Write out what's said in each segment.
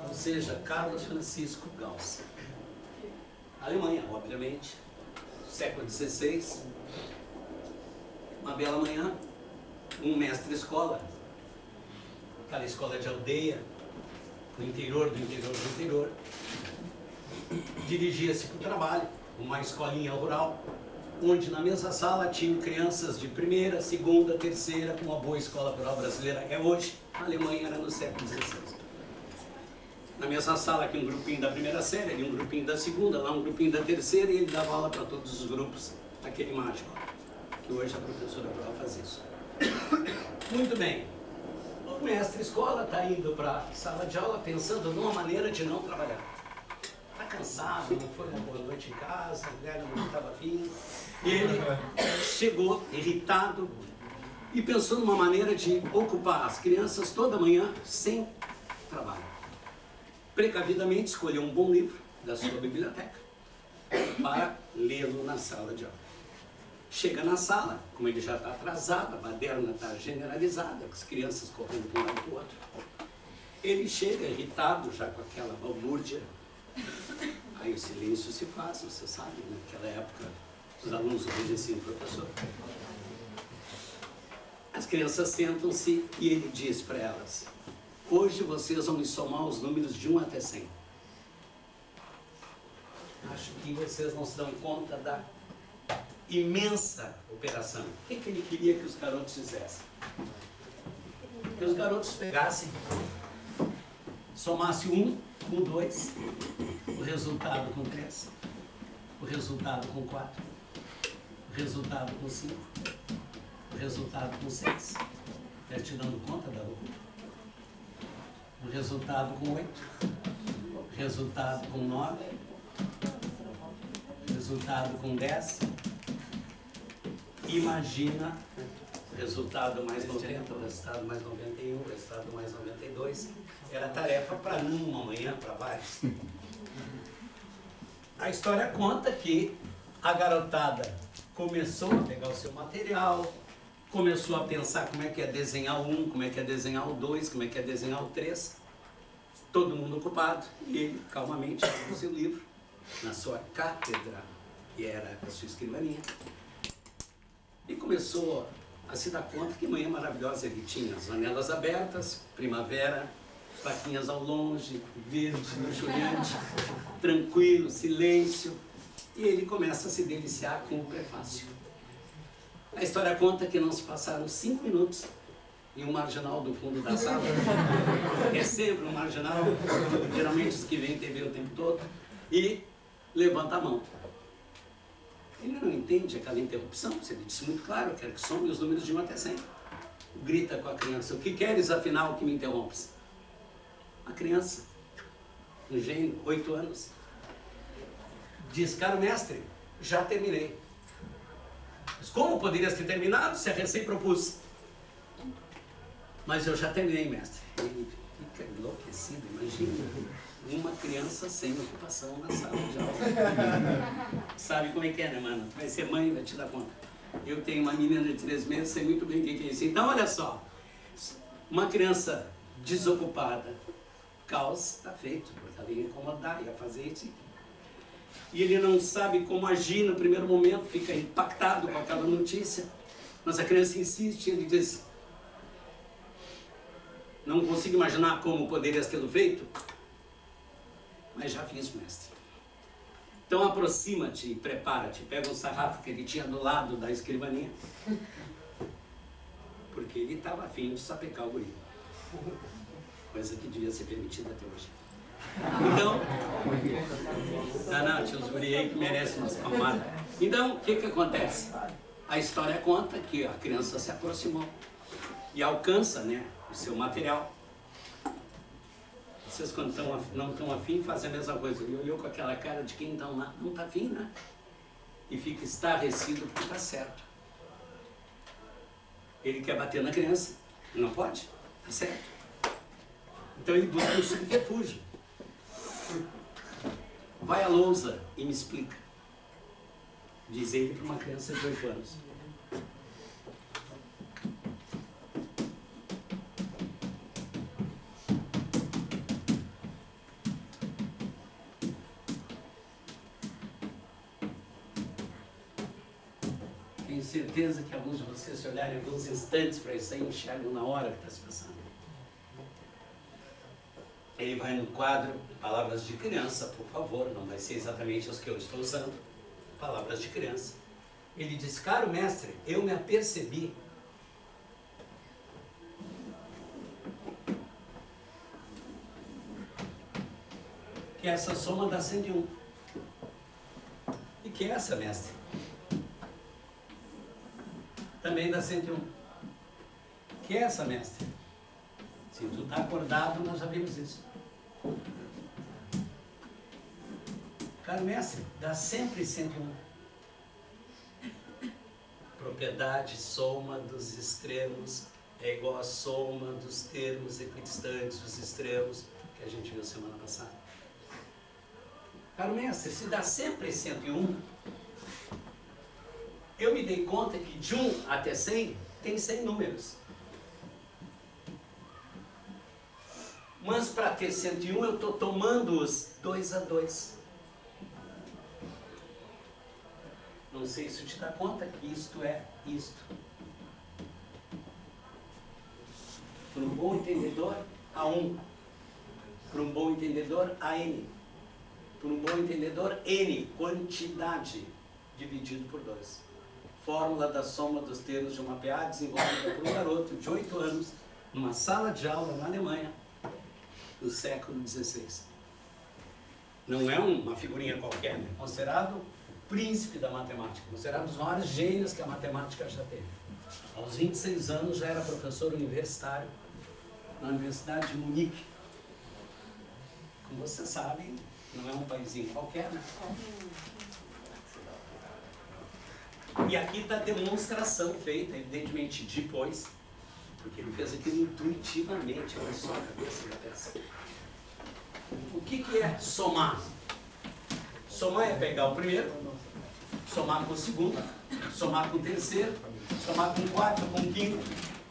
ou seja, Carlos Francisco Gauss. Alemanha, obviamente, século XVI, uma bela manhã, um mestre-escola, aquela escola de aldeia, no interior do interior do interior, dirigia-se para o trabalho, uma escolinha rural, onde na mesma sala tinham crianças de primeira, segunda, terceira, como a boa escola rural brasileira é hoje. A Alemanha era no século XVI. Na mesma sala aqui um grupinho da primeira série, ali um grupinho da segunda, lá um grupinho da terceira, e ele dava aula para todos os grupos, aquele mágico, que hoje a professora rural faz isso. Muito bem. O mestre-escola está indo para a sala de aula pensando numa maneira de não trabalhar. Está cansado, não foi uma boa noite em casa, a mulher não estava afim. Ele chegou irritado e pensou numa maneira de ocupar as crianças toda manhã sem trabalho. Precavidamente escolheu um bom livro da sua biblioteca para lê-lo na sala de aula. Chega na sala, como ele já está atrasado, a baderna está generalizada, as crianças correndo de um lado para o outro. Ele chega irritado, já com aquela balbúrdia. Aí o silêncio se faz, você sabe, naquela época os alunos obedeciam o professor. As crianças sentam-se e ele diz para elas: hoje vocês vão me somar os números de 1 até 100. Acho que vocês não se dão conta da imensa operação. O que ele queria que os garotos fizessem? Que os garotos pegassem, somassem 1 com 2, o resultado com 3, o resultado com 4, o resultado com 5, o resultado com 6. Está te dando conta da outra? O resultado com 8, o resultado com 9, o resultado com 10. Imagina o resultado mais 90, o resultado mais 91, o resultado mais 92. Era tarefa para um, uma manhã para vários. A história conta que a garotada começou a pegar o seu material, começou a pensar como é que é desenhar o 1, como é que é desenhar o 2, como é que é desenhar o 3. Todo mundo ocupado, e ele calmamente abriu o seu livro na sua cátedra, que era a sua escrivaninha, e começou a se dar conta que manhã maravilhosa ele tinha. As janelas abertas, primavera, plaquinhas ao longe, verde, luxuriante, tranquilo, silêncio, e ele começa a se deliciar com o prefácio. A história conta que não se passaram 5 minutos e um marginal do fundo da sala, é sempre um marginal, geralmente os que vêm TV o tempo todo, e levanta a mão. Ele não entende aquela interrupção, ele disse muito claro: quero que some os números de 1 até 100. Grita com a criança: o que queres afinal que me interrompes? A criança, um gênio, 8 anos, diz: caro mestre, já terminei. Mas como poderias ter terminado se a recém propus? Mas eu já terminei, mestre. Ele fica enlouquecido, imagina. Uma criança sem ocupação na sala de aula. Sabe como é que é, né, mano? Vai ser mãe, vai te dar conta. Eu tenho uma menina de 3 meses, sei muito bem o que é isso. Então, olha só. Uma criança desocupada, caos, está feito, porque ela ia incomodar, ia fazer isso. E ele não sabe como agir no primeiro momento, fica impactado com aquela notícia. Mas a criança insiste, ele diz: não consigo imaginar como poderias tê-lo feito, mas já fiz, mestre. Então aproxima-te e prepara-te, pega um sarrafo que ele tinha do lado da escrivaninha, porque ele estava afim de sapecar o guri, coisa que devia ser permitida até hoje. Então, não, tinha uns guri aí que merecem umas palmadas. Então, o que acontece? A história conta que a criança se aproximou e alcança, né, o seu material. Vocês, quando não estão afim, fazem a mesma coisa. Ele olhou com aquela cara de quem não está afim, né? E fica estarrecido porque está certo. Ele quer bater na criança, não pode, está certo. Então ele busca um subterfúgio. Vai à lousa e me explica, diz ele para uma criança de 8 anos. certeza que alguns de vocês, se olharem alguns instantes para isso aí, enxergam na hora que está se passando. Ele vai no quadro, palavras de criança, por favor, não vai ser exatamente as que eu estou usando, palavras de criança. Ele diz, caro mestre, eu me apercebi que essa soma dá 101. E que é essa, mestre? Também dá 101. Que é essa, mestre? Se tu está acordado, nós já vimos isso. Caro mestre, dá sempre 101. Propriedade, soma dos extremos é igual a soma dos termos equidistantes dos extremos, que a gente viu semana passada. Caro mestre, se dá sempre 101, eu me dei conta que de 1 até 100 tem 100 números. Mas para ter 101 eu estou tomando-os 2 a 2. Não sei se te dá conta que isto é isto. Para um bom entendedor, A1. Para um bom entendedor, AN. Para um bom entendedor, N, quantidade, dividido por 2. Fórmula da soma dos termos de uma PA desenvolvida por um garoto de 8 anos numa sala de aula na Alemanha, no século XVI. Não é uma figurinha qualquer, né? Considerado príncipe da matemática, considerado um dos maiores gênios que a matemática já teve. Aos 26 anos já era professor universitário na Universidade de Munique. Como vocês sabem, não é um paísinho qualquer, né? E aqui está a demonstração feita, evidentemente, depois, porque ele fez aquilo intuitivamente, olha só a cabeça da peça. O que é somar? Somar é pegar o primeiro, somar com o segundo, somar com o terceiro, somar com o quarto, com o quinto,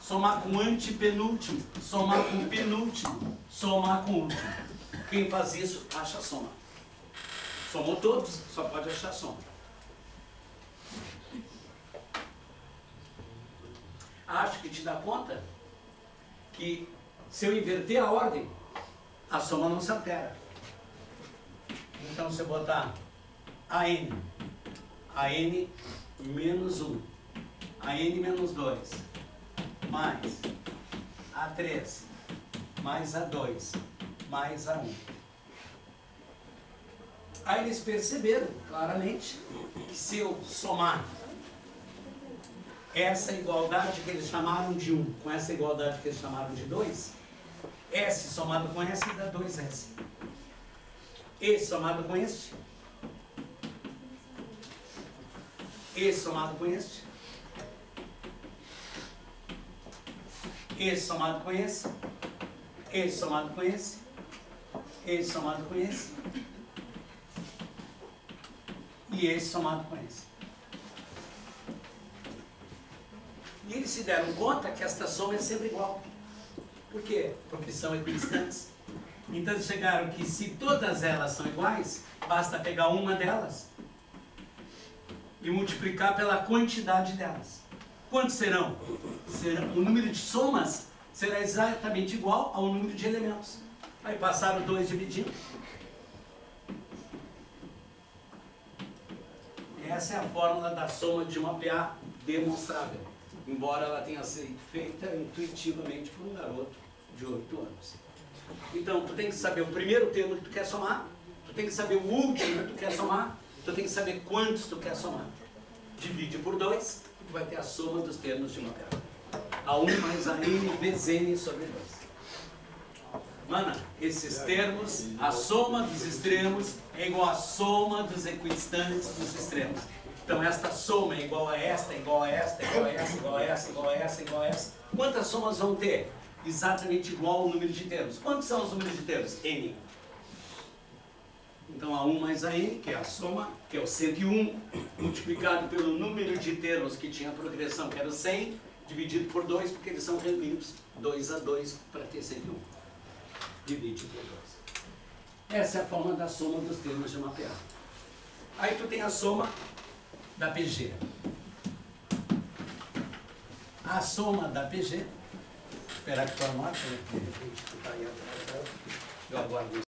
somar com o antepenúltimo, somar com o penúltimo, somar com o último. Quem faz isso, acha a soma. Somou todos, só pode achar a soma. Acho que te dá conta que se eu inverter a ordem, a soma não se altera. Então, se eu botar AN menos 1, AN menos 2, mais A3, mais A2, mais A1. Aí eles perceberam claramente que se eu somar essa igualdade que eles chamaram de 1 com essa igualdade que eles chamaram de 2, S somado com S dá 2S. Esse somado com este, esse somado com este, esse somado com esse, esse somado com esse, esse somado com esse e esse somado com esse. E eles se deram conta que esta soma é sempre igual. Por quê? Porque são equidistantes. Então eles chegaram que se todas elas são iguais, basta pegar uma delas e multiplicar pela quantidade delas. Quantos serão? O número de somas será exatamente igual ao número de elementos. Aí passaram 2 dividindo. Essa é a fórmula da soma de uma PA demonstrável, embora ela tenha sido feita intuitivamente por um garoto de 8 anos. Então, tu tem que saber o primeiro termo que tu quer somar, tu tem que saber o último que tu quer somar, tu tem que saber quantos tu quer somar. Divide por 2, tu vai ter a soma dos termos de uma PA. A1 mais a n vezes n sobre 2. Mana, esses termos, a soma dos extremos é igual à soma dos equidistantes dos extremos. Então esta soma é igual a esta, igual a esta, igual a esta, igual a esta, igual a esta, igual a esta. Quantas somas vão ter? Exatamente igual ao número de termos. Quantos são os números de termos? N. Então A1 mais a N, que é a soma, que é o 101, multiplicado pelo número de termos que tinha a progressão, que era o 100, dividido por 2, porque eles são reunidos 2 a 2 para ter 101. Divide por 2. Essa é a forma da soma dos termos de uma PA. Aí tu tem a soma da PG. a soma da PG. Esperar que tu anota, né? Tu tá aí atrás, eu aguardo isso.